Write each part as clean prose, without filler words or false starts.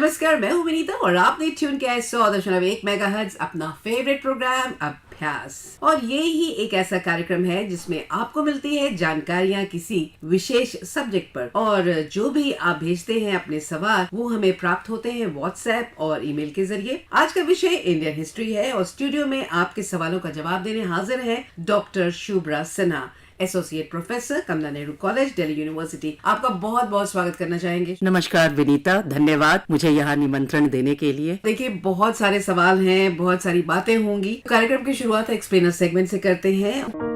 नमस्कार, मैं हूँ विनीता और आपने ट्यून किया है 100.1 मेगाहर्ट्ज अपना फेवरेट प्रोग्राम अभ्यास। और ये ही एक ऐसा कार्यक्रम है जिसमें आपको मिलती है जानकारियाँ किसी विशेष सब्जेक्ट पर, और जो भी आप भेजते हैं अपने सवाल वो हमें प्राप्त होते हैं व्हाट्सएप और ईमेल के जरिए। आज का विषय इंडियन हिस्ट्री है और स्टूडियो में आपके सवालों का जवाब देने हाजिर है doctor Shubhra Sinha, associate professor, Kamla Nehru college, Delhi university. आपका बहुत बहुत स्वागत करना चाहेंगे। नमस्कार विनीता, धन्यवाद मुझे यहाँ निमंत्रण देने के लिए। देखिए, बहुत सारे सवाल हैं, बहुत सारी बातें होंगी। कार्यक्रम की शुरुआत एक्सप्लेनर सेगमेंट से करते हैं।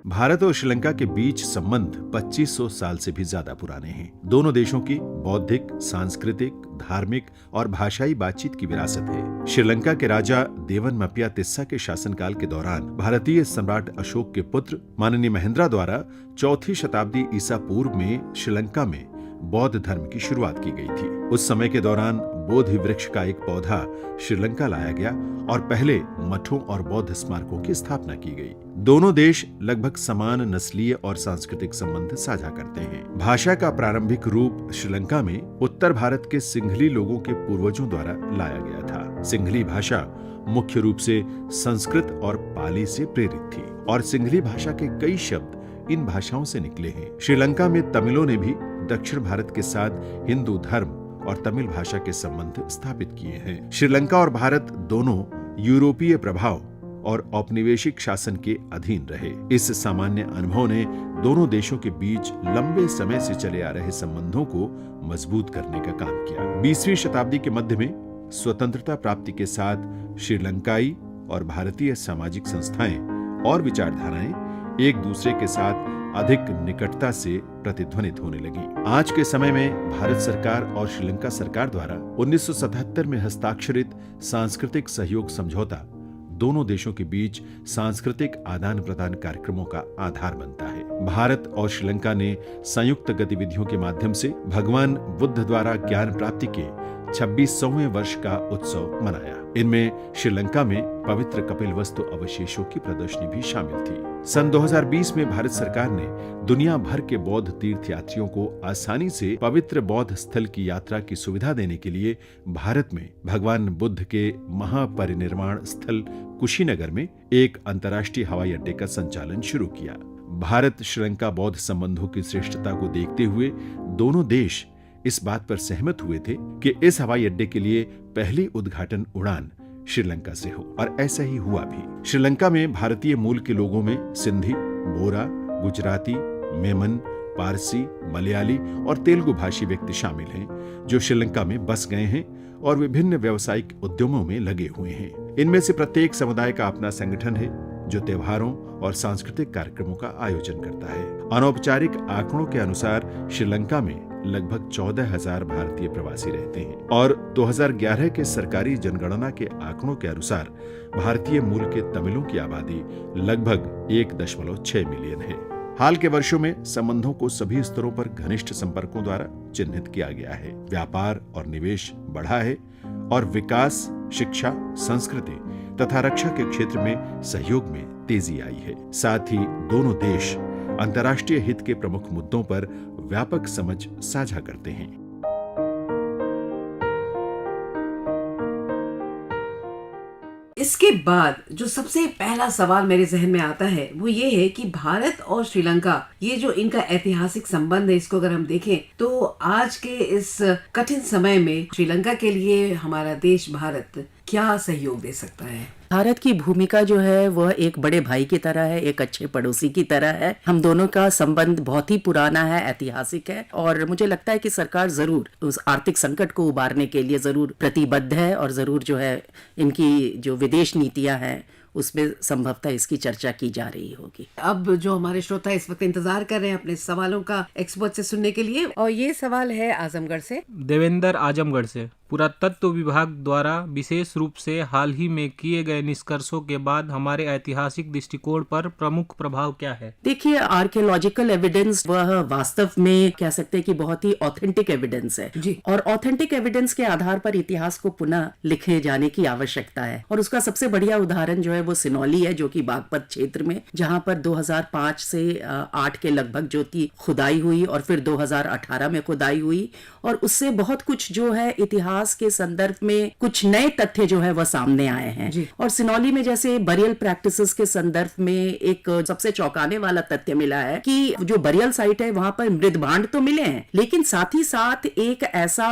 भारत और श्रीलंका के बीच संबंध 2500 साल से भी ज्यादा पुराने हैं। दोनों देशों की बौद्धिक, सांस्कृतिक, धार्मिक और भाषाई बातचीत की विरासत है। श्रीलंका के राजा देवन मपिया तिस्सा के शासनकाल के दौरान भारतीय सम्राट अशोक के पुत्र माननीय महेंद्रा द्वारा 4वीं शताब्दी ईसा पूर्व में श्रीलंका में बौद्ध धर्म की शुरुआत की गई थी। उस समय के दौरान बोधि वृक्ष का एक पौधा श्रीलंका लाया गया और पहले मठों और बौद्ध स्मारकों की स्थापना की गई। दोनों देश लगभग समान नस्लीय और सांस्कृतिक संबंध साझा करते हैं। भाषा का प्रारंभिक रूप श्रीलंका में उत्तर भारत के सिंघली लोगों के पूर्वजों द्वारा लाया गया था। सिंघली भाषा मुख्य रूप से संस्कृत और पाली से प्रेरित थी और सिंघली भाषा के कई शब्द इन भाषाओं से निकले हैं। श्रीलंका में तमिलों ने भी दक्षिण भारत के साथ हिंदू धर्म और तमिल भाषा के संबंध स्थापित किए हैं। श्रीलंका और भारत दोनों यूरोपीय प्रभाव और औपनिवेशिक शासन के अधीन रहे। इस सामान्य अनुभव ने दोनों देशों के बीच लंबे समय से चले आ रहे संबंधों को मजबूत करने का काम किया। 20वीं शताब्दी के मध्य में स्वतंत्रता प्राप्ति के साथ श्रीलंकाई और भारतीय सामाजिक संस्थाएं और विचारधाराएं एक दूसरे के साथ अधिक निकटता से प्रतिध्वनित होने लगी। आज के समय में भारत सरकार और श्रीलंका सरकार द्वारा 1977 में हस्ताक्षरित सांस्कृतिक सहयोग समझौता दोनों देशों के बीच सांस्कृतिक आदान प्रदान कार्यक्रमों का आधार बनता है। भारत और श्रीलंका ने संयुक्त गतिविधियों के माध्यम से भगवान बुद्ध द्वारा ज्ञान प्राप्ति के 26वें वर्ष का उत्सव मनाया। इनमें श्रीलंका में पवित्र कपिलवस्तु अवशेषों की प्रदर्शनी भी शामिल थी। सन 2020 में भारत सरकार ने दुनिया भर के बौद्ध तीर्थयात्रियों को आसानी से पवित्र बौद्ध स्थल की यात्रा की सुविधा देने के लिए भारत में भगवान बुद्ध के महापरिनिर्वाण स्थल कुशीनगर में एक अंतर्राष्ट्रीय हवाई अड्डे का संचालन शुरू किया। भारत श्रीलंका बौद्ध संबंधों की श्रेष्ठता को देखते हुए दोनों देश इस बात पर सहमत हुए थे कि इस हवाई अड्डे के लिए पहली उद्घाटन उड़ान श्रीलंका से हो, और ऐसा ही हुआ भी। श्रीलंका में भारतीय मूल के लोगों में सिंधी, बोरा, गुजराती, मेमन, पारसी, मलयाली और तेलुगु भाषी व्यक्ति शामिल हैं जो श्रीलंका में बस गए हैं और विभिन्न व्यावसायिक उद्यमों में लगे हुए हैं। इनमें से प्रत्येक समुदाय का अपना संगठन है जो त्योहारों और सांस्कृतिक कार्यक्रमों का आयोजन करता है। अनौपचारिक आंकड़ों के अनुसार श्रीलंका में लगभग 14,000 भारतीय प्रवासी रहते हैं और 2011 के सरकारी जनगणना के आंकड़ों के अनुसार भारतीय मूल के तमिलों की आबादी लगभग 1.6 मिलियन है। हाल के वर्षों में संबंधों को सभी स्तरों पर घनिष्ठ संपर्कों द्वारा चिन्हित किया गया है। व्यापार और निवेश बढ़ा है और विकास, शिक्षा, संस्कृति तथा रक्षा के क्षेत्र में सहयोग में तेजी आई है। साथ ही दोनों देश अंतर्राष्ट्रीय हित के प्रमुख मुद्दों पर व्यापक समझ साझा करते हैं। इसके बाद जो सबसे पहला सवाल मेरे जहन में आता है वो ये है कि भारत और श्रीलंका, ये जो इनका ऐतिहासिक संबंध है, इसको अगर हम देखें तो आज के इस कठिन समय में श्रीलंका के लिए हमारा देश भारत क्या सहयोग दे सकता है? भारत की भूमिका जो है वह एक बड़े भाई की तरह है, एक अच्छे पड़ोसी की तरह है। हम दोनों का संबंध बहुत ही पुराना है, ऐतिहासिक है, और मुझे लगता है कि सरकार जरूर उस आर्थिक संकट को उबारने के लिए जरूर प्रतिबद्ध है और जरूर जो है इनकी जो विदेश नीतियां हैं उसमें संभवतः इसकी चर्चा की जा रही होगी। अब जो हमारे श्रोता इस वक्त इंतजार कर रहे हैं अपने सवालों का एक्सपर्ट से सुनने के लिए, और ये सवाल है आजमगढ़ से। देवेंद्र आजमगढ़ से। पुरातत्व विभाग द्वारा विशेष रूप से हाल ही में किए गए निष्कर्षों के बाद हमारे ऐतिहासिक दृष्टिकोण पर प्रमुख प्रभाव क्या है? देखिए, आर्कियोलॉजिकल एविडेंस वह वास्तव में कह सकते हैं कि बहुत ही ऑथेंटिक एविडेंस है जी। और ऑथेंटिक एविडेंस के आधार पर इतिहास को पुनः लिखे जाने की आवश्यकता है। और उसका सबसे बढ़िया उदाहरण जो है वो सिनौली है, जो कि बागपत क्षेत्र में, जहां पर 2005 से 8 के लगभग जो थी खुदाई हुई और फिर 2018 में खुदाई हुई और उससे बहुत कुछ जो है इतिहास के संदर्भ में कुछ नए तथ्य जो है वह सामने आए हैं। और सिनौली में जैसे बरियल प्रैक्टिसेस के संदर्भ में एक सबसे चौंकाने वाला तथ्य मिला है कि जो बरियल साइट है वहां पर मृद भांड तो मिले हैं, लेकिन साथ ही साथ एक ऐसा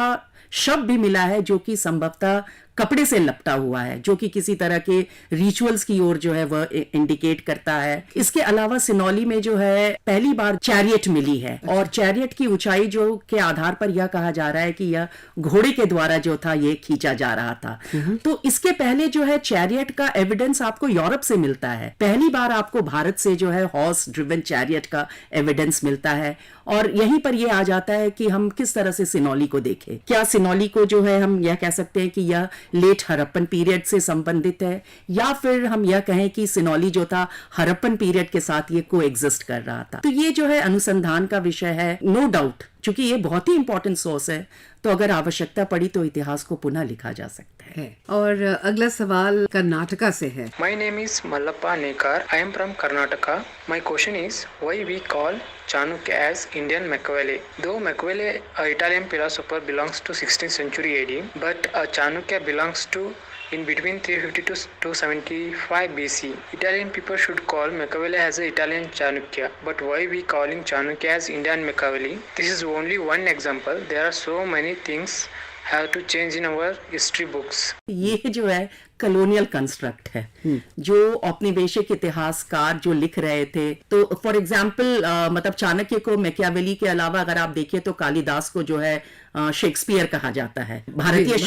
शव भी मिला है जो कि संभवतः कपड़े से लपटा हुआ है, जो कि किसी तरह के रिचुअल्स की ओर जो है वह इंडिकेट करता है। इसके अलावा सिनौली में जो है पहली बार चैरियट मिली है और चैरियट की ऊंचाई जो के आधार पर यह कहा जा रहा है कि यह घोड़े के द्वारा जो था ये खींचा जा रहा था। तो इसके पहले जो है चैरियट का एविडेंस आपको यूरोप से मिलता है, पहली बार आपको भारत से जो है हॉर्स ड्रिवन चैरियट का एविडेंस मिलता है। और यहीं पर यह आ जाता है कि हम किस तरह से सिनौली को देखें। क्या सिनौली को जो है हम यह कह सकते हैं कि यह लेट हड़प्पन पीरियड से संबंधित है, या फिर हम यह कहें कि सिनौली जो था हड़प्पन पीरियड के साथ ये को एग्जिस्ट कर रहा था। तो ये जो है अनुसंधान का विषय है, नो डाउट, क्योंकि ये बहुत ही इंपॉर्टेंट सोर्स है। तो अगर आवश्यकता पड़ी तो इतिहास को पुनः लिखा जा सकता है। और अगला सवाल कर्नाटका से है। My name is Mallappa Nekar. I am from Karnataka. My question is, why we call Chanukya as Indian Machiavelli? Though Machiavelli, a Italian philosopher, belongs to 16th century AD, but Chanukya belongs to in between 350 to 275 BC. Italian people should call Machiavelli as an Italian Chanukya, but why we calling Chanukya as Indian Machiavelli? This is only one example. There are so many things have to change in our history books. ये जो है colonial construct है, जो औपनिवेशिक इतिहासकार जो लिख रहे थे। तो फॉर एग्जाम्पल मतलब चाणक्य को मैकियावेली के अलावा अगर आप देखें तो कालिदास को जो है शेक्सपियर कहा जाता है, भारतीय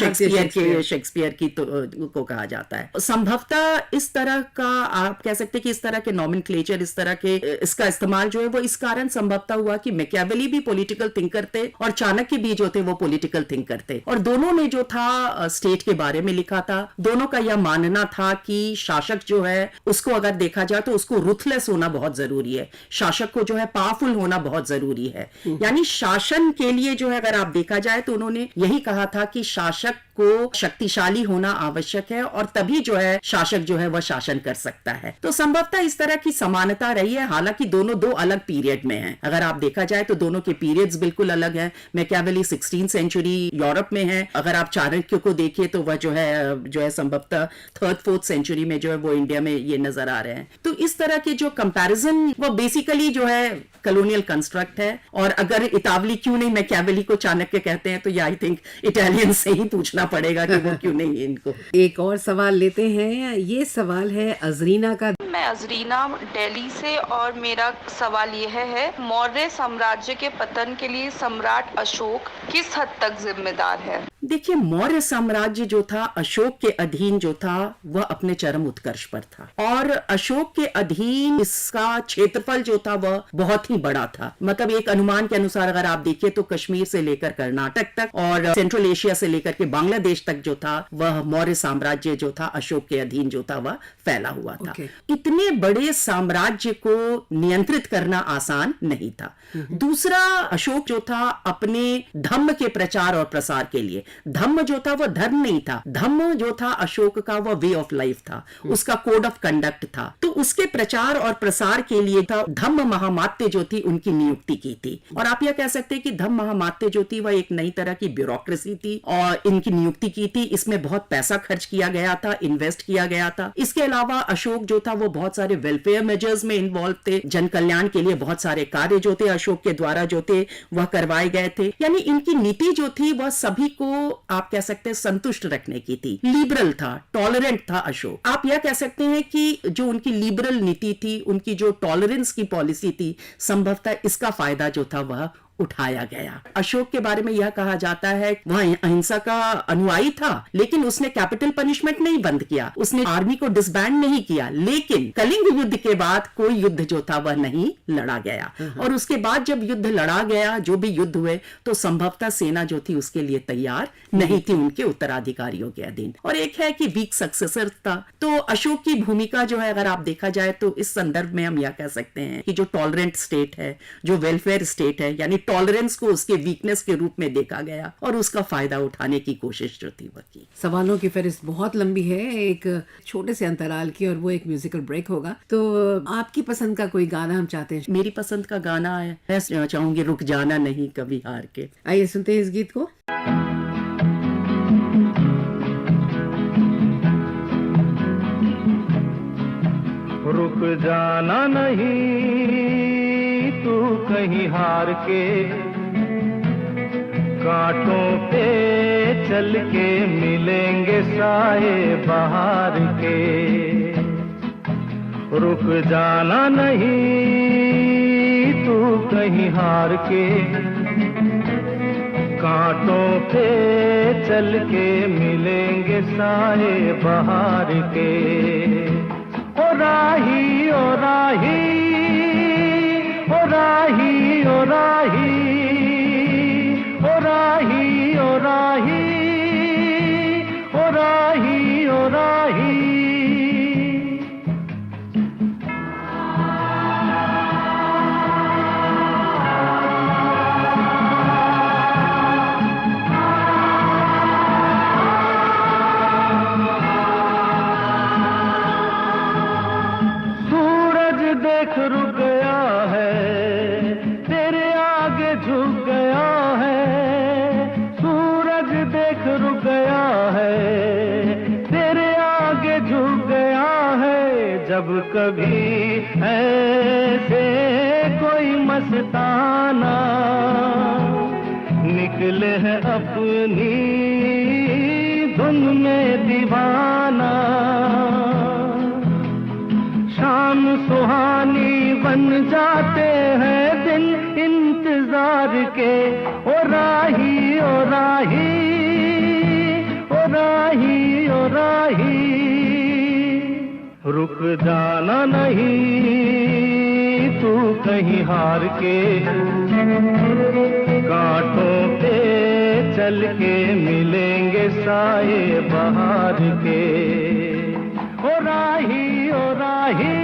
शेक्सपियर की को कहा जाता है। संभवतः इस तरह का आप कह सकते हैं कि इस तरह के नॉमेनक्लेचर, इस तरह के इसका इस्तेमाल जो है वो इस कारण संभवतः हुआ कि मैकियावेली भी पॉलिटिकल थिंकर थे और चाणक्य भी जो थे वो पॉलिटिकल थिंकर थे, और दोनों ने जो था स्टेट के बारे में लिखा था। दोनों का यह मानना था कि शासक जो है उसको अगर देखा जाए तो उसको रुथलेस होना बहुत जरूरी है, शासक को जो है पावरफुल होना बहुत जरूरी है। यानी शासन के लिए जो है अगर आप देखा जाए तो उन्होंने यही कहा था कि शासक को शक्तिशाली होना आवश्यक है और तभी जो है शासक जो है वह शासन कर सकता है। तो संभवतः इस तरह की समानता रही है, हालांकि दोनों दो अलग पीरियड में हैं। अगर आप देखा जाए तो दोनों के पीरियड्स बिल्कुल अलग हैं। मैकियावेली 16th सेंचुरी यूरोप में है, अगर आप चाणक्य को देखिए तो वह जो है संभवतः 3rd 4th सेंचुरी में जो है वो इंडिया में ये नजर आ रहे हैं। तो इस तरह के जो कंपैरिजन वो बेसिकली जो है कॉलोनियल कंस्ट्रक्ट है। और अगर इतावली क्यों नहीं मैकियावेली को चाणक्य कहते हैं तो ये आई थिंक इटालियन से ही पूछना पड़ेगा कि वो क्यों नहीं इनको। एक और सवाल लेते हैं। ये सवाल है अजरीना का। मैं अजरीना दिल्ली से और मेरा सवाल यह है, मौर्य साम्राज्य के पतन के लिए सम्राट अशोक किस हद तक जिम्मेदार है? देखिए, मौर्य साम्राज्य जो था अशोक के अधीन जो था वह अपने चरम उत्कर्ष पर था, और अशोक के अधीन इसका क्षेत्रफल जो था वह बहुत ही बड़ा था। मतलब एक अनुमान के अनुसार अगर आप देखिए तो कश्मीर से लेकर कर्नाटक तक और सेंट्रल एशिया से लेकर के बांग्लादेश तक जो था वह मौर्य साम्राज्य जो था अशोक के अधीन जो था वह फैला हुआ था। इतने बड़े साम्राज्य को नियंत्रित करना आसान नहीं था। दूसरा, अशोक जो था अपने धम्म के प्रचार और प्रसार के लिए, धम्म जो था वह धर्म नहीं था, धम्म जो था अशोक का वह वे ऑफ लाइफ था, उसका कोड ऑफ कंडक्ट था। तो उसके प्रचार और प्रसार के लिए था धम्म महामात्य जो थी उनकी नियुक्ति की थी। और आप यह कह सकते हैं कि धम्म महामात्य जो थी वह एक नई तरह की ब्यूरोक्रेसी थी और इनकी नियुक्ति की थी। इसमें बहुत पैसा खर्च किया गया था, इन्वेस्ट किया गया था। इसके अलावा अशोक जो था वो बहुत सारे वेलफेयर मेजर्स में इन्वॉल्व थे, जन कल्याण के लिए बहुत सारे कार्य जो थे अशोक के द्वारा जो थे वह करवाए गए थे। यानी इनकी नीति जो थी वह सभी को आप कह सकते हैं संतुष्ट रखने की थी, लिबरल था, टॉलरेंट था अशोक। आप यह कह सकते हैं कि जो उनकी लिबरल नीति थी, उनकी जो टॉलरेंस की पॉलिसी थी, संभवतः इसका फायदा जो था वह उठाया गया। अशोक के बारे में यह कहा जाता है वह अहिंसा का अनुयायी था, लेकिन उसने कैपिटल पनिशमेंट नहीं बंद किया, उसने आर्मी को डिसबैंड नहीं किया, लेकिन कलिंग युद्ध के बाद कोई युद्ध जो था वह नहीं लड़ा गया। और उसके बाद जब युद्ध लड़ा गया, जो भी युद्ध हुए, तो संभवतः सेना जो थी उसके लिए तैयार नहीं थी उनके उत्तराधिकारियों के अधीन। और एक है कि वीक सक्सेसर था। तो अशोक की भूमिका जो है, अगर आप देखा जाए तो इस संदर्भ में हम यह कह सकते हैं कि जो टॉलरेंट स्टेट है, जो वेलफेयर स्टेट है, यानी टॉलरेंस को उसके वीकनेस के रूप में देखा गया और उसका फायदा उठाने की कोशिश जो थी वह की। सवालों की फहरिस्त बहुत लंबी है, एक छोटे से अंतराल की, और वो एक म्यूजिकल ब्रेक होगा। तो आपकी पसंद का कोई गाना हम चाहते हैं। मेरी पसंद का गाना है, मैं चाहूंगी रुक जाना नहीं कभी हार के। आइए सुनते हैं इस गीत को। रुक जाना नहीं तू कहीं हार के, कांटों पे चल के मिलेंगे साए बहार के। रुक जाना नहीं तू कहीं हार के, कांटों पे चल के मिलेंगे साए बहार के। ओ राही ओ राही ओ राही ओ राही ओ राही ओ राही ओ राही ओ राही। देख रुक गया है, तेरे आगे झुक गया है। सूरज देख रुक गया है, तेरे आगे झुक गया है। जब कभी ऐसे कोई मस्ताना निकले है अपनी धुन में दीवाना, शाम सुहानी बन जाते हैं दिन इंतजार के। ओ राही ओ राही ओ राही ओ राही। रुक जाना नहीं तू कहीं हार के, कांटों पे चल के मिलेंगे साए बहार के। ओ राही ओ राही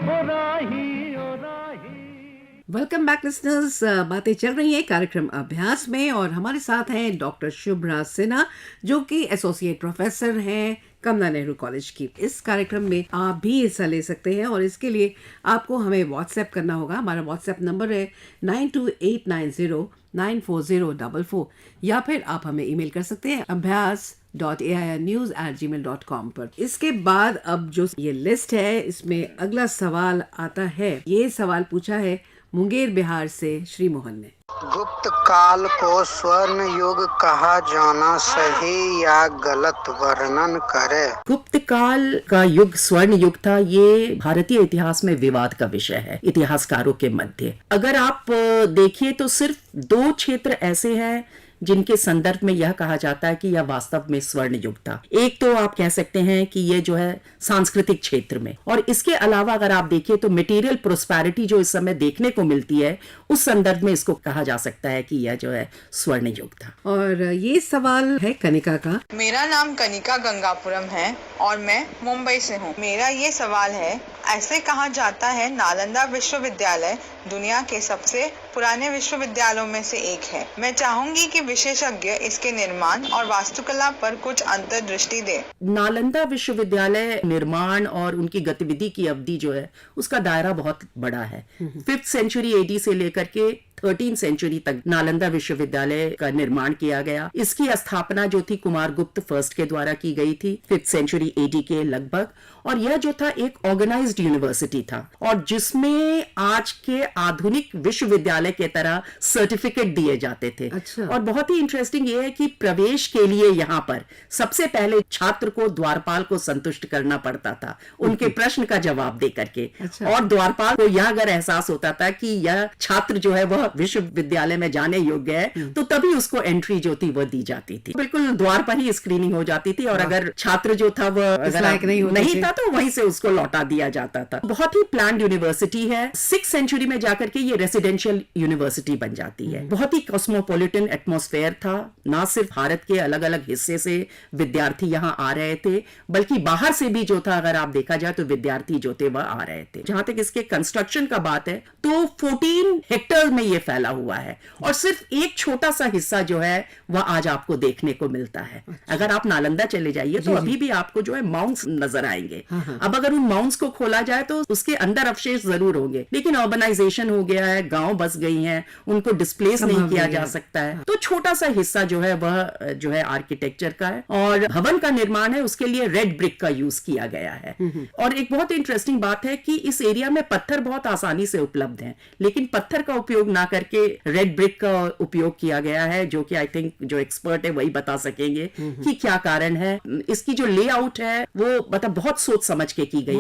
ओ राही ओ राही। Welcome back listeners. बातें चल रही हैं कार्यक्रम अभ्यास में, और हमारे साथ हैं डॉक्टर शुभ्रा सिन्हा, जो कि एसोसिएट प्रोफेसर हैं कमला नेहरू कॉलेज की। इस कार्यक्रम में आप भी हिस्सा ले सकते हैं, और इसके लिए आपको हमें व्हाट्सएप करना होगा। हमारा व्हाट्सएप नंबर है 9289094044, या फिर आप हमें ईमेल कर सकते हैं abhyas.airnews@gmail.com पर। इसके बाद अब जो ये लिस्ट है, इसमें अगला सवाल आता है। ये सवाल पूछा है मुंगेर बिहार से श्री मोहन ने। गुप्त काल को स्वर्ण युग कहा जाना सही या गलत, वर्णन करे। गुप्त काल का युग स्वर्ण युग था, ये भारतीय इतिहास में विवाद का विषय है इतिहासकारों के मध्य। अगर आप देखिए तो सिर्फ 2 क्षेत्र ऐसे हैं जिनके संदर्भ में यह कहा जाता है कि यह वास्तव में स्वर्ण युग था। एक तो आप कह सकते हैं कि ये जो है सांस्कृतिक क्षेत्र में, और इसके अलावा अगर आप देखिए तो मटेरियल प्रोस्पेरिटी जो इस समय देखने को मिलती है, उस संदर्भ में इसको कहा जा सकता है कि यह जो है स्वर्ण युग था। और ये सवाल है कनिका का। मेरा नाम कनिका गंगापुरम है और मैं मुंबई से हूँ। मेरा ये सवाल है, ऐसे कहा जाता है नालंदा विश्वविद्यालय दुनिया के सबसे पुराने विश्वविद्यालयों में से एक है। मैं चाहूंगी कि विशेषज्ञ इसके निर्माण और वास्तुकला पर कुछ अंतर्दृष्टि दे। नालंदा विश्वविद्यालय निर्माण और उनकी गतिविधि की अवधि जो है उसका दायरा बहुत बड़ा है। 5th सेंचुरी AD से लेकर के 13th सेंचुरी तक नालंदा विश्वविद्यालय का निर्माण किया गया। इसकी स्थापना जो थी कुमारगुप्त फर्स्ट के द्वारा की गई थी 5th सेंचुरी AD के लगभग, और यह जो था एक ऑर्गेनाइज्ड यूनिवर्सिटी था, और जिसमें आज के आधुनिक विश्वविद्यालय के तरह सर्टिफिकेट दिए जाते थे। अच्छा। और बहुत बहुत ही इंटरेस्टिंग ये है कि प्रवेश के लिए यहाँ पर सबसे पहले छात्र को द्वारपाल को संतुष्ट करना पड़ता था उनके प्रश्न का जवाब दे करके। और द्वारपाल को यह अगर एहसास होता था कि यह छात्र जो है वह विश्वविद्यालय में जाने योग्य है तो तभी उसको एंट्री जो थी वह दी जाती थी। बिल्कुल द्वार पर ही स्क्रीनिंग हो जाती थी और अगर छात्र जो था वह अगर नहीं था तो वहीं से उसको लौटा दिया जाता था। बहुत ही प्लान्ड यूनिवर्सिटी है। 6th सेंचुरी में जाकर के ये रेसिडेंशियल यूनिवर्सिटी बन जाती है। बहुत ही कॉस्मोपॉलिटन एटमॉस्फेयर था। ना सिर्फ भारत के अलग अलग हिस्से से विद्यार्थी यहाँ आ रहे थे बल्कि बाहर से भी जो था अगर आप देखा जाए तो विद्यार्थी जो थे वह आ रहे थे। जहां तक इसके कंस्ट्रक्शन का बात है तो 14 हेक्टेयर में ये फैला हुआ है और सिर्फ एक छोटा सा हिस्सा जो है वह आज आपको देखने को मिलता है। अगर आप नालंदा चले जाइए तो अभी भी आपको जो है माउंट्स नजर आएंगे। अब अगर उन माउंट्स को खोला जाए तो उसके अंदर अवशेष जरूर होंगे, लेकिन अर्बनाइजेशन हो गया है, गांव बस गई हैं, उनको डिस्प्लेस नहीं किया जा सकता है। तो छोटा सा हिस्सा जो है वह जो है आर्किटेक्चर का है और भवन का निर्माण है उसके लिए रेड ब्रिक का यूज किया गया है। और एक बहुत इंटरेस्टिंग बात है कि इस एरिया में पत्थर बहुत आसानी से उपलब्ध हैं, लेकिन पत्थर का उपयोग ना करके रेड ब्रिक का उपयोग किया गया है, जो कि आई थिंक जो एक्सपर्ट है वही बता सकेंगे कि क्या कारण है। इसकी जो लेआउट है वो मतलब बहुत सोच समझ के की गई है।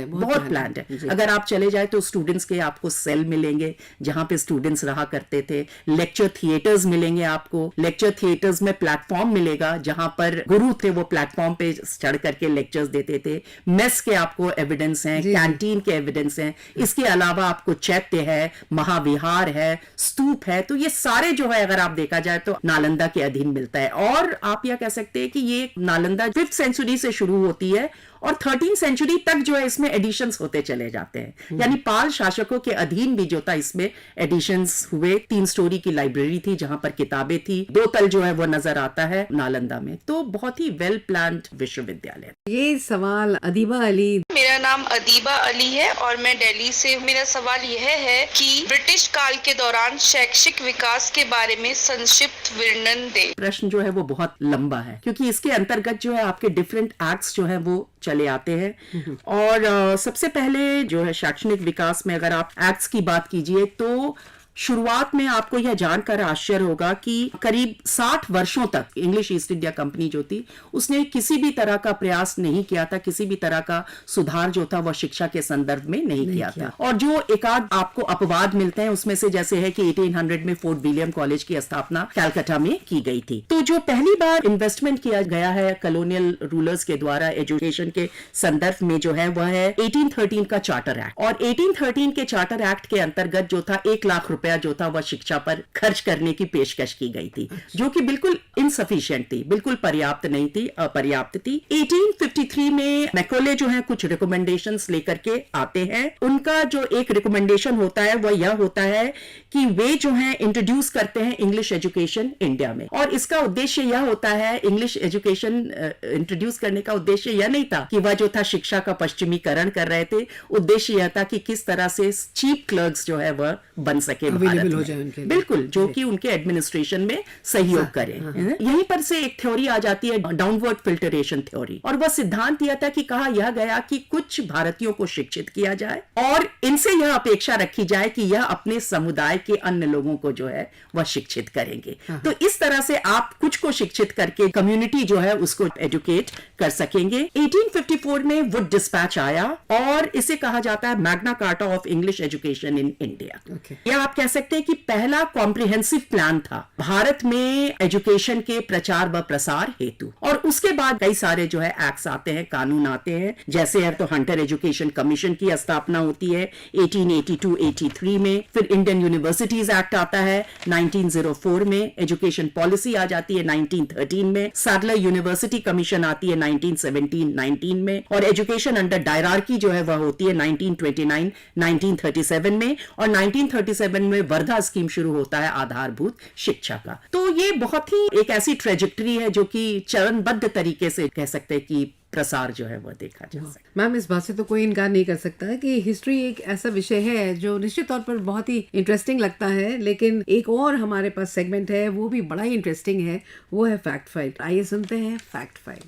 बहुत प्लान्ड है। अगर आप चले जाए तो स्टूडेंट्स के आपको सेल मिलेंगे जहां पे स्टूडेंट्स रहा करते थे। लेक्चर थिएटर्स मिलेंगे आपको। लेक्चर थिएटर्स में प्लेटफॉर्म मिलेगा जहां पर गुरु थे वो प्लेटफॉर्म पे चढ़ करके लेक्चर्स देते थे। मेस के आपको एविडेंस हैं, कैंटीन के एविडेंस हैं। इसके अलावा आपको चैत्य है, महाविहार है, स्तूप है। तो ये सारे जो है अगर आप देखा जाए तो नालंदा के अधीन मिलता है। और आप यह कह सकते हैं कि ये नालंदा 5th सेंचुरी से शुरू होती है और 13th सेंचुरी तक जो है इसमें एडिशंस होते चले जाते हैं। यानी पाल शासकों के अधीन भी जो था इसमें एडिशंस हुए। 3 स्टोरी की लाइब्रेरी थी जहां पर किताबें थी। 2 तल जो है वो नजर आता है नालंदा में। तो बहुत ही वेल प्लान्ड विश्वविद्यालय। ये सवाल अदीबा अली। मेरा नाम अदीबा अली है और मैं दिल्ली से। मेरा सवाल यह है कि ब्रिटिश काल के दौरान शैक्षिक विकास के बारे में संक्षिप्त वर्णन दे। प्रश्न जो है वो बहुत लंबा है क्योंकि इसके अंतर्गत जो है आपके डिफरेंट एक्ट्स जो है वो चले आते हैं। और सबसे पहले जो है शैक्षणिक विकास में अगर आप एक्ट्स की बात कीजिए तो शुरुआत में आपको यह जानकर आश्चर्य होगा कि करीब 60 वर्षों तक इंग्लिश ईस्ट इंडिया कंपनी जो थी उसने किसी भी तरह का प्रयास नहीं किया था, किसी भी तरह का सुधार जो था वह शिक्षा के संदर्भ में नहीं किया था। और जो एकाध आपको अपवाद मिलते हैं उसमें से जैसे है कि 1800 में फोर्ट विलियम कॉलेज की स्थापना कलकत्ता में की गई थी। तो जो पहली बार इन्वेस्टमेंट किया गया है कॉलोनियल रूलर्स के द्वारा एजुकेशन के संदर्भ में जो है वह है 1813 का चार्टर एक्ट। और 1813 के चार्टर एक्ट के अंतर्गत जो था 1 लाख रुपया जो था वह शिक्षा पर खर्च करने की पेशकश की गई थी, जो कि बिल्कुल इनसफिशिएंट थी, बिल्कुल पर्याप्त नहीं थी, अपर्याप्त थी। 1853 में मैकॉले जो है कुछ रिकमेंडेशंस लेकर के आते हैं। उनका जो एक रिकमेंडेशन होता है वह यह होता है कि वे जो है इंट्रोड्यूस करते हैं इंग्लिश एजुकेशन इंडिया में। और इसका उद्देश्य यह होता है, इंग्लिश एजुकेशन इंट्रोड्यूस करने का उद्देश्य यह नहीं था कि वह जो था शिक्षा का पश्चिमीकरण कर रहे थे। उद्देश्य यह था कि किस तरह से चीफ क्लर्क्स जो है वह बन सके, अवेलेबल हो जाए उनके लिए। बिल्कुल, जो कि उनके एडमिनिस्ट्रेशन में सहयोग करें। यहीं पर से एक थ्योरी आ जाती है डाउनवर्ड फिल्टरेशन थ्योरी। और वह सिद्धांत यह था कि कहा यह गया कि कुछ भारतीयों को शिक्षित किया जाए और इनसे यह अपेक्षा रखी जाए कि यह अपने समुदाय के अन्य लोगों को जो है वह शिक्षित करेंगे। तो इस तरह से आप कुछ को शिक्षित करके कम्युनिटी जो है उसको एजुकेट कर सकेंगे। 1854 में वुड डिस्पैच आया और इसे कहा जाता है Magna carta of English education in India. यह आप कह सकते हैं कि पहला कॉम्प्रिहेंसिव प्लान था भारत में एजुकेशन के प्रचार व प्रसार हेतु। और उसके बाद कई सारे जो है एक्ट्स आते हैं, कानून आते हैं। जैसे है तो हंटर एजुकेशन कमीशन की स्थापना होती है 1882-83 में। फिर इंडियन यूनिवर्सिटीज एक्ट आता है 1904 में। एजुकेशन पॉलिसी आ जाती है 1913 में। सैडलर यूनिवर्सिटी कमीशन आती है 1917-19 में। और एजुकेशन अंडर डायरार्की जो है वह होती है 1929-1937 में। और 1937 में वर्धा स्कीम शुरू होता है आधारभूत शिक्षा का। तो ये बहुत ही एक ऐसी ट्रेजेक्टरी है जो कि चरणबद्ध तरीके से कह सकते हैं कि प्रसार जो है वो देखा जा सकता है। मैम, इस बात से तो कोई इनकार नहीं कर सकता कि हिस्ट्री एक ऐसा विषय है जो निश्चित तौर पर बहुत ही इंटरेस्टिंग लगता है, लेकिन एक और हमारे पास सेगमेंट है वो भी बड़ा ही इंटरेस्टिंग है, वो है फैक्ट फाइल। आइए सुनते हैं फैक्ट फाइल।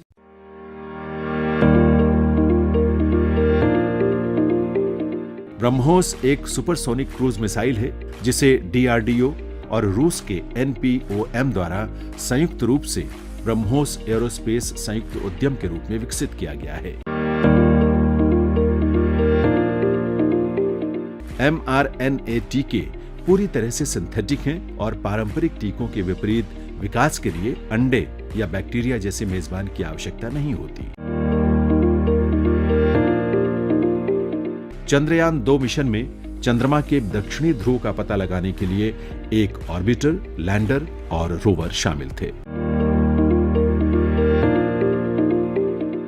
ब्रह्मोस एक सुपरसोनिक क्रूज मिसाइल है जिसे DRDO और रूस के NPOM द्वारा संयुक्त रूप से ब्रह्मोस एरोस्पेस संयुक्त उद्यम के रूप में विकसित किया गया है। mRNA टीके पूरी तरह से सिंथेटिक हैं और पारंपरिक टीकों के विपरीत विकास के लिए अंडे या बैक्टीरिया जैसे मेजबान की आवश्यकता नहीं होती। चंद्रयान 2 मिशन में चंद्रमा के दक्षिणी ध्रुव का पता लगाने के लिए एक ऑर्बिटर, लैंडर और रोवर शामिल थे।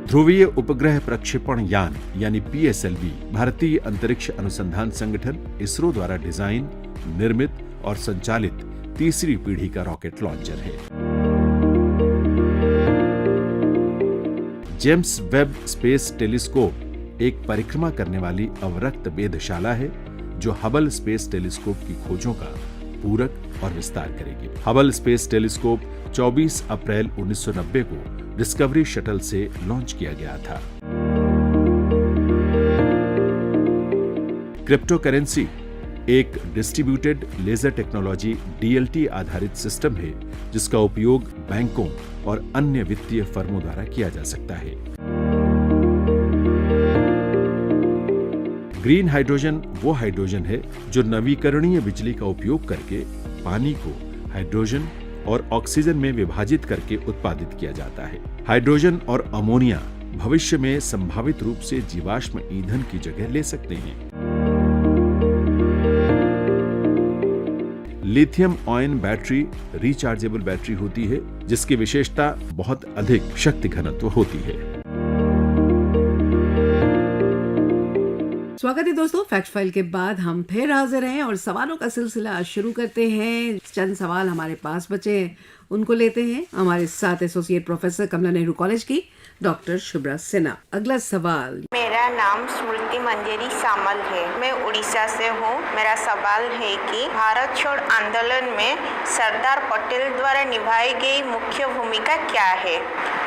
ध्रुवीय उपग्रह प्रक्षेपण यान यानी PSLV भारतीय अंतरिक्ष अनुसंधान संगठन इसरो द्वारा डिजाइन, निर्मित और संचालित तीसरी पीढ़ी का रॉकेट लॉन्चर है। जेम्स वेब स्पेस टेलीस्कोप एक परिक्रमा करने वाली अवरक्त वेधशाला है जो हबल स्पेस टेलीस्कोप की खोजों का पूरक और विस्तार करेगी। हबल स्पेस टेलीस्कोप 24 अप्रैल 1990 को डिस्कवरी शटल से लॉन्च किया गया था। क्रिप्टोकरेंसी एक डिस्ट्रीब्यूटेड लेजर टेक्नोलॉजी DLT आधारित सिस्टम है जिसका उपयोग बैंकों और अन्य वित्तीय फर्मों द्वारा किया जा सकता है। ग्रीन हाइड्रोजन वो हाइड्रोजन है जो नवीकरणीय बिजली का उपयोग करके पानी को हाइड्रोजन और ऑक्सीजन में विभाजित करके उत्पादित किया जाता है। हाइड्रोजन और अमोनिया भविष्य में संभावित रूप से जीवाश्म ईंधन की जगह ले सकते हैं। Lithium ion battery rechargeable battery होती है जिसकी विशेषता बहुत अधिक शक्ति घनत्व होती है। स्वागत है दोस्तों, फैक्ट फाइल के बाद हम फिर हाजिर हैं और सवालों का सिलसिला शुरू करते हैं। चंद सवाल हमारे पास बचे हैं, उनको लेते हैं। हमारे साथ associate professor Kamla Nehru college की डॉक्टर शुभ्रा सिन्हा। अगला सवाल। मेरा नाम स्मृति मंजरी सामल है, मैं उड़ीसा से हूँ। मेरा सवाल है कि भारत छोड़ आंदोलन में सरदार पटेल द्वारा निभाई गई मुख्य भूमिका क्या है।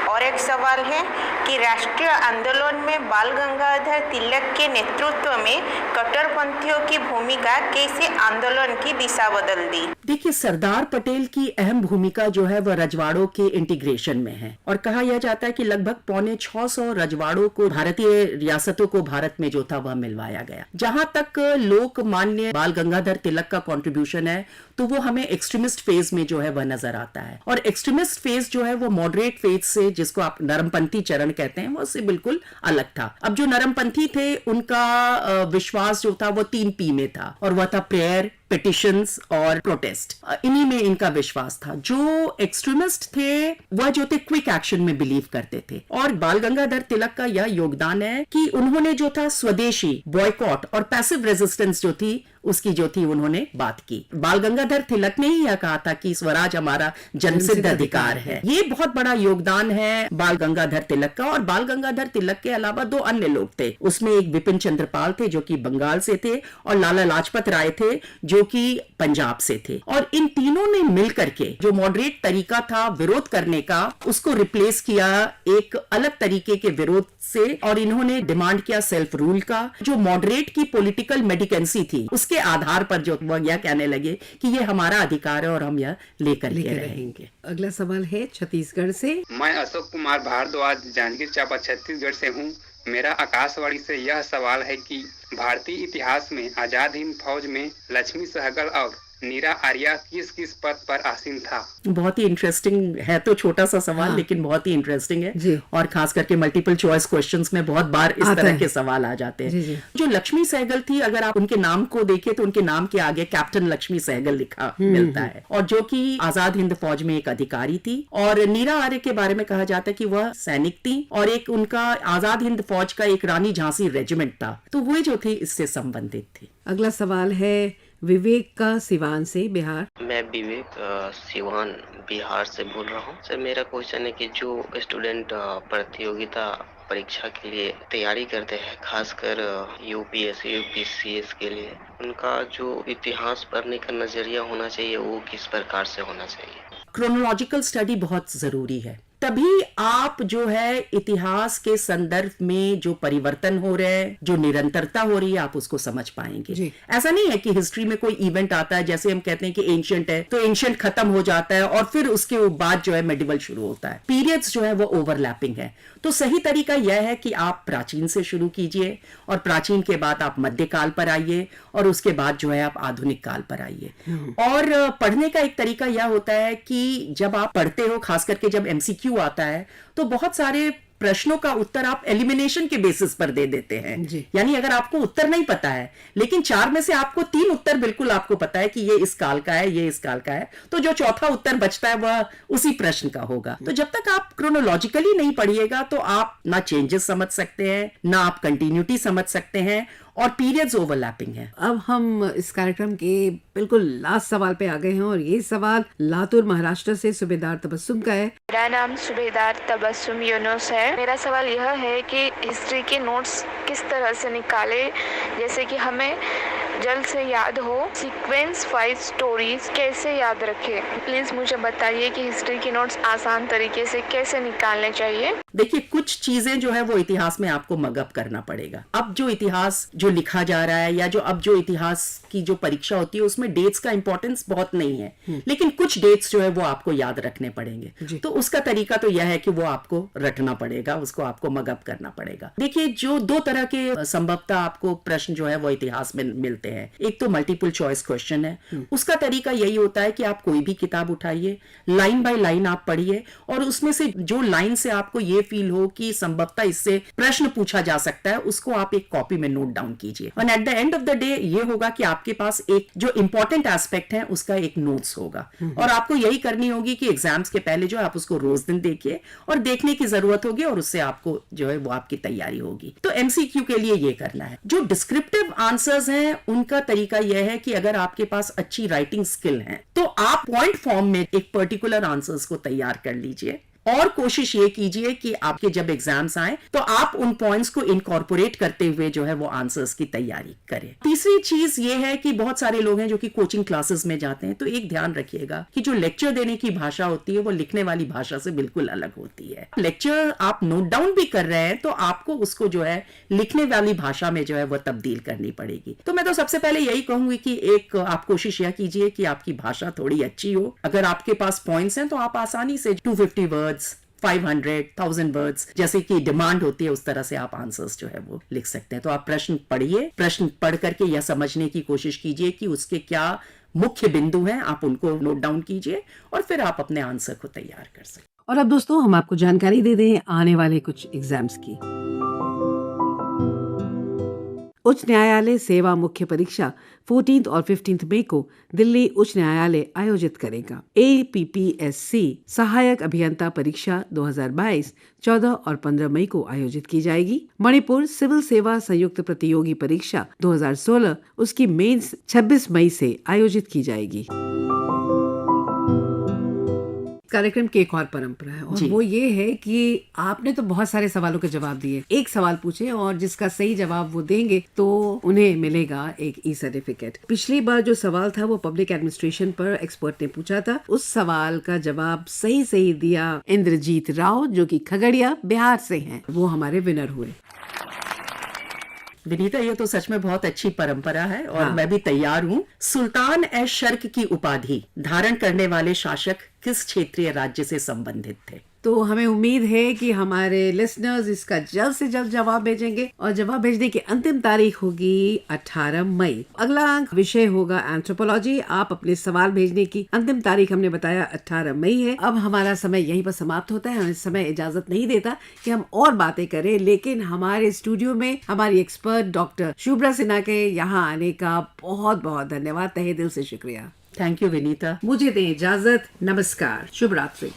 और एक सवाल है कि राष्ट्रीय आंदोलन में बाल गंगाधर तिलक के नेतृत्व में कट्टरपंथियों की भूमिका कैसे आंदोलन की दिशा बदल दी। देखिए, सरदार पटेल की अहम भूमिका जो है वह रजवाड़ों के इंटीग्रेशन में है और कहा यह जाता है कि लगभग 650 रजवाड़ों को, भारतीय रियासतों को भारत में जो था वह मिलवाया गया। जहां तक लोकमान्य बाल गंगाधर तिलक का कंट्रीब्यूशन है तो वो हमें एक्सट्रीमिस्ट फेज में जो है वह नजर आता है। और एक्सट्रीमिस्ट फेज जो है वो मॉडरेट फेज से, जिसको आप नरमपंथी चरण कहते हैं, वो उससे बिल्कुल अलग था। अब जो नरमपंथी थे उनका विश्वास जो था वो 3 P में था और वह था प्रेयर, पिटिशंस और प्रोटेस्ट। इन्हीं में इनका विश्वास था। जो एक्सट्रीमिस्ट थे वह जो थे क्विक एक्शन में बिलीव करते थे। और बाल गंगाधर तिलक का यह योगदान है कि उन्होंने जो था स्वदेशी, बॉयकॉट और पैसिव रेजिस्टेंस जो थी उसकी जो थी उन्होंने बात की। बाल गंगाधर तिलक ने ही यह कहा था कि स्वराज हमारा जन्मसिद्ध अधिकार है। ये बहुत बड़ा योगदान है बाल गंगाधर तिलक का। और बाल गंगाधर तिलक के अलावा 2 अन्य लोग थे। उसमें एक विपिन चंद्र पाल थे जो कि बंगाल से थे और लाला लाजपत राय थे जो कि पंजाब से थे। और इन तीनों ने मिलकर के जो मॉडरेट तरीका था विरोध करने का उसको रिप्लेस किया एक अलग तरीके के विरोध से। और इन्होंने डिमांड किया सेल्फ रूल का। जो मॉडरेट की पॉलिटिकल मेडिकेंसी थी उसके आधार पर जो वह यह कहने लगे कि ये हमारा अधिकार है और हम यह लेकर रहेंगे। अगला सवाल है छत्तीसगढ़ से। मैं अशोक कुमार भारद्वाज जांजगीर चांपा छत्तीसगढ़ से हूँ। मेरा आकाशवाणी से यह सवाल है कि भारतीय इतिहास में आजाद हिंद फौज में लक्ष्मी सहगल और नीरा आर्या किस किस पद पर आसीन था। बहुत ही इंटरेस्टिंग है, तो छोटा सा सवाल लेकिन बहुत ही इंटरेस्टिंग है और खास करके मल्टीपल चॉइस क्वेश्चंस में बहुत बार इस तरह के सवाल आ जाते हैं। जो लक्ष्मी सहगल थी, अगर आप उनके नाम को देखें तो उनके नाम के आगे कैप्टन लक्ष्मी सहगल लिखा मिलता है और जो कि आजाद हिंद फौज में एक अधिकारी थी। और नीरा आर्य के बारे में कहा जाता है कि वह सैनिक थी और एक उनका आजाद हिंद फौज का एक रानी झांसी रेजिमेंट था, तो वो जो थी इससे संबंधित थी। अगला सवाल है विवेक का सिवान से, बिहार। मैं विवेक सिवान बिहार से बोल रहा हूँ। सर, मेरा क्वेश्चन है कि जो स्टूडेंट प्रतियोगिता परीक्षा के लिए तैयारी करते हैं, खासकर यूपीएससी यूपीसीएस के लिए, उनका जो इतिहास पढ़ने का नजरिया होना चाहिए वो किस प्रकार से होना चाहिए। क्रोनोलॉजिकल स्टडी बहुत जरूरी है। तभी आप जो है इतिहास के संदर्भ में जो परिवर्तन हो रहे हैं, जो निरंतरता हो रही है, आप उसको समझ पाएंगे। ऐसा नहीं है कि हिस्ट्री में कोई इवेंट आता है, जैसे हम कहते हैं कि एंशिएंट है तो एंशिएंट खत्म हो जाता है और फिर उसके बाद जो है मेडिवल शुरू होता है। पीरियड्स जो है वो ओवरलैपिंग है। तो सही तरीका यह है कि आप प्राचीन से शुरू कीजिए और प्राचीन के बाद आप मध्यकाल पर आइए और उसके बाद जो है आप आधुनिक काल पर आइए। और पढ़ने का एक तरीका यह होता है कि जब आप पढ़ते हो, खास करके जब एमसीक्यू आता है, तो बहुत सारे प्रश्नों का उत्तर आप एलिमिनेशन के बेसिस पर दे देते हैं। यानी अगर आपको उत्तर नहीं पता है लेकिन 4 में से आपको 3 उत्तर बिल्कुल आपको पता है कि ये इस काल का है, ये इस काल का है, तो जो चौथा उत्तर बचता है वह उसी प्रश्न का होगा। तो जब तक आप क्रोनोलॉजिकली नहीं पढ़िएगा तो आप ना चेंजेस समझ सकते हैं, ना आप कंटिन्यूटी समझ सकते हैं, और पीरियड्स ओवरलैपिंग है। अब हम इस कार्यक्रम के बिल्कुल लास्ट सवाल पे आ गए हैं और ये सवाल लातूर महाराष्ट्र से सूबेदार तबस्सुम का है। मेरा नाम सूबेदार तबस्सुम यूनुस है। मेरा सवाल यह है कि हिस्ट्री के नोट्स किस तरह से निकाले, जैसे कि हमें जल्द से याद हो। सीक्वेंस 5 स्टोरीज कैसे याद रखें, प्लीज मुझे बताइए कि हिस्ट्री के नोट्स आसान तरीके से कैसे निकालने चाहिए। देखिए, कुछ चीजें जो है वो इतिहास में आपको मगअप करना पड़ेगा। अब जो इतिहास जो लिखा जा रहा है या जो अब जो इतिहास की जो परीक्षा होती है उसमें डेट्स का इंपॉर्टेंस बहुत नहीं है, लेकिन कुछ डेट्स जो है वो आपको याद रखने पड़ेंगे। तो उसका तरीका तो यह है कि वो आपको रटना पड़ेगा, उसको आपको मगअप करना पड़ेगा। देखिए, जो 2 तरह के संभवतः आपको प्रश्न जो है वो इतिहास में मिलते हैं। एक तो मल्टीपल चॉइस क्वेश्चन है। उसका तरीका यही होता है कि आप कोई भी किताब उठाइए, लाइन बाय लाइन आप पढ़िए और उसमें से जो लाइन से आपको ये फील हो कि संभवतः इससे प्रश्न पूछा जा सकता है, उसको आप एक कॉपी में नोट डाउन कीजिए। और at the end of the day ये होगा कि आपके पास एक जो इंपॉर्टेंट एस्पेक्ट है उसका एक नोट्स होगा। और आपको यही करनी होगी कि एग्जाम्स के पहले जो है आप उसको रोज दिन देखिए और देखने की जरूरत होगी और उससे आपको जो है वो आपकी तैयारी होगी। तो एमसीक्यू के लिए ये करना है। जो डिस्क्रिप्टिव आंसर्स हैं उनका तरीका यह है कि अगर आपके पास अच्छी राइटिंग स्किल है तो आप पॉइंट फॉर्म में एक पर्टिकुलर आंसर्स को तैयार कर लीजिए और कोशिश ये कीजिए कि आपके जब एग्जाम्स आए तो आप उन पॉइंट्स को इनकॉर्पोरेट करते हुए जो है वो आंसर्स की तैयारी करें। तीसरी चीज ये है कि बहुत सारे लोग हैं जो कि कोचिंग क्लासेस में जाते हैं, तो एक ध्यान रखिएगा कि जो लेक्चर देने की भाषा होती है वो लिखने वाली भाषा से बिल्कुल अलग होती है। लेक्चर आप नोट डाउन भी कर रहे हैं तो आपको उसको जो है लिखने वाली भाषा में जो है वो तब्दील करनी पड़ेगी। तो मैं तो सबसे पहले यही कहूंगी कि एक आप कोशिश यह कीजिए कि आपकी भाषा थोड़ी अच्छी हो। अगर आपके पास पॉइंट्स हैं तो आप आसानी से 250 वर्ड्स, 500, 1000 वर्ड्स जैसे कि डिमांड होती है उस तरह से आप आंसर्स जो है वो लिख सकते हैं। तो आप प्रश्न पढ़िए, प्रश्न पढ़ करके यह समझने की कोशिश कीजिए कि उसके क्या मुख्य बिंदु हैं, आप उनको नोट डाउन कीजिए और फिर आप अपने आंसर को तैयार कर सकते हैं। और अब दोस्तों हम आपको जानकारी दे दें आने वाले कुछ एग्जाम्स की। उच्च न्यायालय सेवा मुख्य परीक्षा 14 और 15 मई को दिल्ली उच्च न्यायालय आयोजित करेगा। APPSC सहायक अभियंता परीक्षा 2022 14 और 15 मई को आयोजित की जाएगी। मणिपुर सिविल सेवा संयुक्त प्रतियोगी परीक्षा 2016 उसकी मेंस 26 मई से आयोजित की जाएगी। कार्यक्रम की एक और परंपरा है और वो ये है कि आपने तो बहुत सारे सवालों के जवाब दिए, एक सवाल पूछे और जिसका सही जवाब वो देंगे तो उन्हें मिलेगा एक ई सर्टिफिकेट। पिछली बार जो सवाल था वो पब्लिक एडमिनिस्ट्रेशन पर एक्सपर्ट ने पूछा था, उस सवाल का जवाब सही दिया इंद्रजीत राव जो कि खगड़िया बिहार से हैं, वो हमारे विनर हुए। विनीता, ये तो सच में बहुत अच्छी परंपरा है और मैं भी तैयार हूँ। सुल्तान ए शर्क की उपाधि धारण करने वाले शासक किस क्षेत्रीय राज्य से संबंधित थे? तो हमें उम्मीद है कि हमारे लिसनर्स इसका जल्द से जल्द जवाब भेजेंगे और जवाब भेजने की अंतिम तारीख होगी 18 मई। अगला विषय होगा एंथ्रोपोलॉजी। आप अपने सवाल भेजने की अंतिम तारीख हमने बताया 18 मई है। अब हमारा समय यहीं पर समाप्त होता है। हमें समय इजाजत नहीं देता कि हम और बातें करें, लेकिन हमारे स्टूडियो में हमारी एक्सपर्ट डॉक्टर शुभ्रा सिन्हा के यहाँ आने का बहुत बहुत धन्यवाद, तहे दिल से शुक्रिया। Thank you Vinita. मुझे दें इजाजत, नमस्कार, शुभ रात्रि।